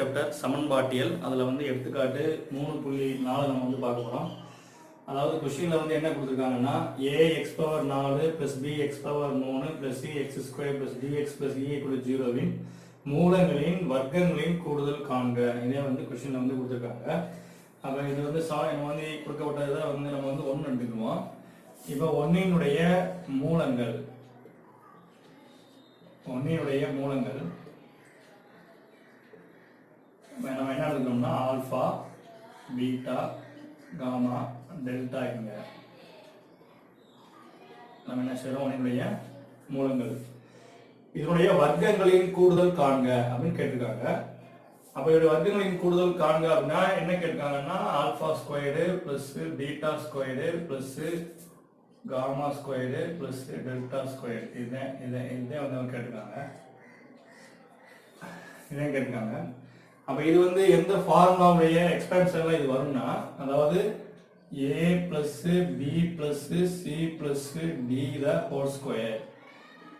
Chapter சமன்பாட்டியல். அதில் வந்து எடுத்துக்காட்டு 3.4 நம்ம வந்து பார்க்க போகிறோம். அதாவது கொஸ்டினில் வந்து என்ன கொடுத்துருக்காங்கன்னா a x power 4 + b x power 3 + c x² + dx + e = 0 மூலங்களின் வர்க்கங்களின் கூடுதல் காண்க. இதே வந்து கொஸ்டினில் வந்து கொடுத்துருக்காங்க. அப்போ இது வந்து நம்ம வந்து கொடுக்கப்பட்டதை வந்து நம்ம வந்து 1 எடுத்துக்குவோம். இப்போ 1னுடைய மூலங்கள் நம்ம என்ன எடுத்துக்கணும்னா ஆல்ஃபா, பீட்டா, காமா, டெல்டா. இங்க நம்ம என்ன செய்யறோம், 1னுடைய மூலங்கள் இதனுடைய வர்க்கங்களின் கூடுதல் காண்க அப்படின்னு கேட்டிருக்காங்க. அப்ப இதோட வர்க்கங்களின் கூடுதல் காண்க அப்படின்னா என்ன கேட்டிருக்காங்கன்னா alpha squared plus beta squared plus gamma squared plus delta squared. இதே வந்து கேட்டிருக்காங்க. அப்ப இது வந்து எந்த ஃபார்முலாவுடைய எக்ஸ்பென்ஷன்ல இது வரும்னா, அதாவது a plus b plus c plus d the whole square.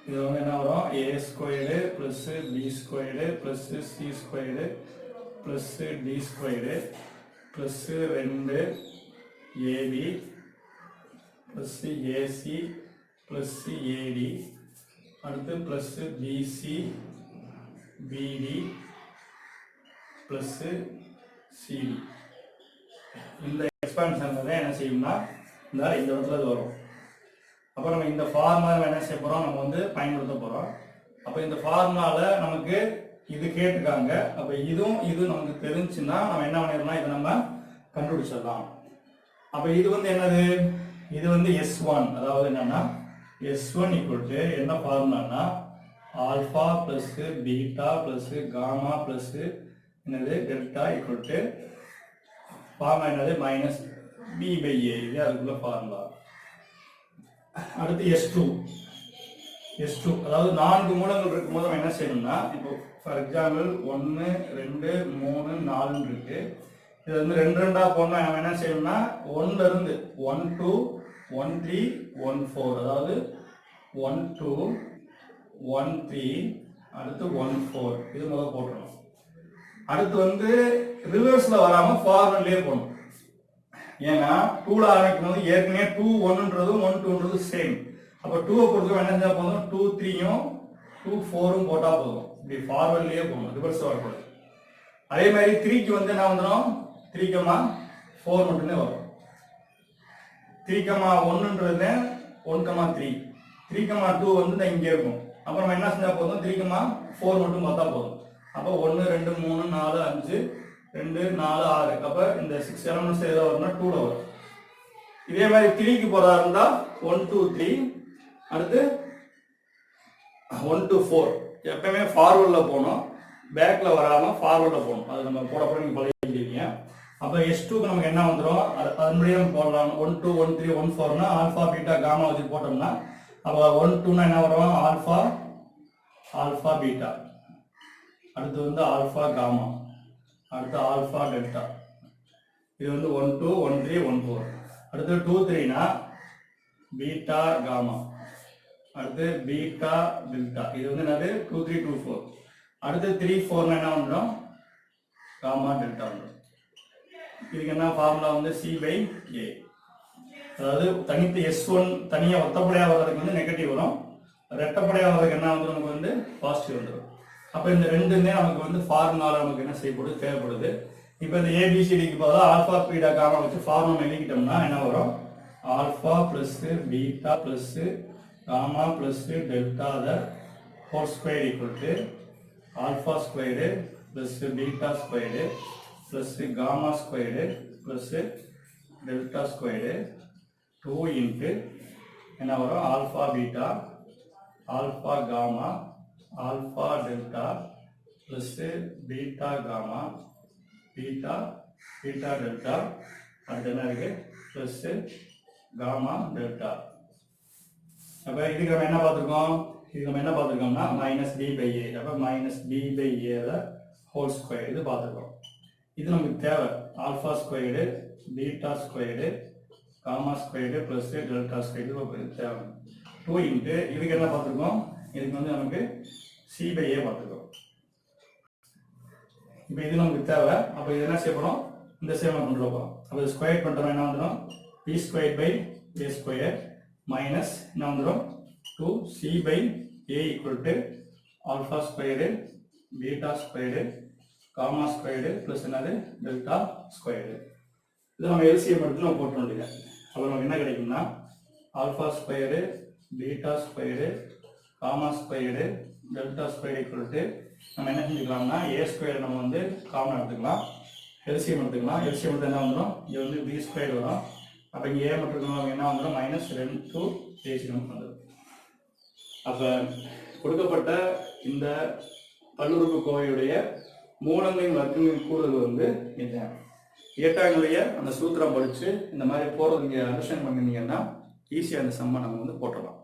இது வந்து என்ன வரும், a squared plus b squared plus c squared plus d squared plus 2 ab plus ac plus ad அடுத்து plus bc bd plus cd. இந்த expansion தான் என்ன செய்யும்னா இந்த இடத்துல வரும். அப்போ நம்ம இந்த ஃபார்முலா என்ன செய்ய போறோம், நம்ம வந்து பயன்படுத்த போறோம். அப்போ இந்த ஃபார்முலால நமக்கு இது கேட்டிருக்காங்க. அப்போ இது நமக்கு தெரிஞ்சுன்னா நம்ம என்ன பண்ணிடலாம், இதை நம்ம கண்டுபிடிச்சிடலாம். அப்போ இது வந்து என்னது, இது வந்து S1. அதாவது என்னன்னா S1 = என்ன ஃபார்முலானா alpha plus beta plus gamma plus என்னது டெல்டா = ஃபார்முலா என்னது மைனஸ் b/a. இது அதுக்குள்ள ஃபார்முலா. அடுத்து S2 அதாவது 4 மூலங்கள் இருக்கும்போது நம்ம என்ன செய்யணும்னா, இப்போ ஃபார் எக்ஸாம்பிள் 1 2 3 4 இருக்கு. இது வந்து 2 2 போனா நம்ம என்ன செய்யணும்னா 1ல இருந்து 1 2 1 3 1 4, அதாவது 1 2 1 3 அடுத்து 1 4 இது முதல்ல போட்டுறணும். அடுத்து வந்து ரிவர்ஸ்ல வராம ஃபார்வர்ட்லயே போகணும். ஏன்னா 2ல ஆரம்பிக்கும் போது ஏற்கனவே 2 1ன்றதும் 1 2ன்றது சேம். அப்ப 2 பொறுத்தவரை என்ன செஞ்சா போதும், 2 3யும் 2 4ம் போட்டா போதும். இப்படி ஃபார்வர்ட்லயே போகணும், ரிவர்ஸ் வரக்கூடாது. அதே மாதிரி 3க்கு வந்து என்ன வந்துடும், 3,4 மட்டுமே வரும். 3,1ன்றது 1,3 3,2 வந்து இங்கே இருக்கும். அப்புறம் என்ன செஞ்சா போதும், 3,4 மட்டும் பார்த்தா போதும். அப்போ 1 2 3 4 5 2 4 6. அப்ப இந்த 6 எலிமெண்ட்ஸ் ஏதோ வரும்னா 2ல வரும். இதே மாதிரி 3க்கு போறதா இருந்தா 1 2 3 அடுத்து 1 2 4. எப்பவுமே ஃபார்வர்ட்ல போகணும், பேக்ல வராம ஃபார்வர்ட்ல போகணும். அது நம்ம போட நீங்க பழகிட்டீங்க. அப்ப S2க்கு நமக்கு என்ன வந்துடும், அதன்படியே நம்ம போடலாம். 1 2 1 3 1 4னா ஆல்பா பீட்டா காமா வச்சு போட்டோம்னா அப்ப 1 2னா என்ன வரும், ஆல்பா பீட்டா, அடுத்து வந்து ஆல்பா காமா, அடுத்து ஆல்பா டெல்டா. இது வந்து 1 2 1 3 1 4. அடுத்து 2 3னா பீட்டா காமா, அடுத்து பீட்டா டெல்டா. இது வந்து என்னது 2 3 2 4. அடுத்து 3 4னா என்ன வந்துடும், காமா டெல்டா வந்துடும். இதுக்கு என்ன ஃபார்முலா வந்து C/A. அதாவது தனித்து S1 தனியா ஒத்தப்படையா வர்றதுக்கு வந்து நெகட்டிவ் வரும், ரெட்டப்படையா வர்றதுக்கு என்ன வந்து நமக்கு வந்து பாசிட்டிவ் வந்துடும். அப்ப இந்த ரெண்டுமே நமக்கு வந்து ஃபார்முலால நமக்கு என்ன செய்யப்படுது, தேவைப்படுது. இப்போ இந்த ABCDக்கு பதிலாக ஆல்பா பீட்டா காமா வச்சு ஃபார்முலா எழுதிக்கிட்டோம்னா என்ன வரும், alpha plus beta plus gamma plus delta the whole square = alpha squared plus beta squared plus gamma squared plus delta squared 2 into என்ன வரும், alpha beta alpha gamma alpha delta plus beta gamma beta delta அடுத்து என்ன இருக்கு plus gamma delta. அப்ப இதுக்கு நம்ம என்ன பார்த்துருக்கோம்னா minus b/a. அப்ப மைனஸ் b/a ஹோல் ஸ்கொயர் இது பார்த்துருக்கோம். இது நமக்கு தேவை. Alpha squared beta squared gamma squared plus delta squared தேவை. 2 இன்ட்டு இதுக்கு என்ன பார்த்துருக்கோம், இதுக்கு வந்து நமக்கு C/A பார்த்துருக்கோம். இப்போ இது நமக்கு தேவை. அப்போ இது என்ன செய்யப்படும், இந்த சைடு நம்ம கொண்டு போகிறோம். அப்போ இது ஸ்கொயர் பண்ணுறோம், என்ன வந்துடும், B square by A square minus என்ன வந்துடும் 2c by A equal to alpha squared beta squared gamma squared plus என்னது டெல்டா ஸ்கொயர்டு. இது நம்ம எல்சிஎம் எடுத்து நம்ம போட்ட வேண்டியது. அப்போ நமக்கு என்ன கிடைக்கும்னா alpha squared beta squared gamma squared delta squared equal to நம்ம என்ன செஞ்சுக்கலாம்னா ஏ ஸ்கொயர் நம்ம வந்து காமன் எடுத்துக்கலாம், எல்சிஎம் எடுத்துக்கலாம். எல்சிஎம் எடுத்து என்ன வந்துடும், இங்கே வந்து பி ஸ்கொயர் வரும். அப்போ இங்கே ஏ மட்டும் நமக்கு என்ன வந்துடும் மைனஸ் 2 ஏசி நமக்கு வந்துடும். அப்போ கொடுக்கப்பட்ட இந்த பல்லுறுப்புக்கோவையுடைய மூலங்களின் வர்க்கங்களின் கூடுதல் வந்து இதுதான். ஏட்டாங்களுடைய அந்த சூத்திரம் படித்து இந்த மாதிரி போகிறது நீங்கள் அண்டர்ஸ்டாண்ட் பண்ணியிருந்தீங்கன்னா ஈஸியாக அந்த சம்மை நம்ம வந்து போட்டுடலாம்.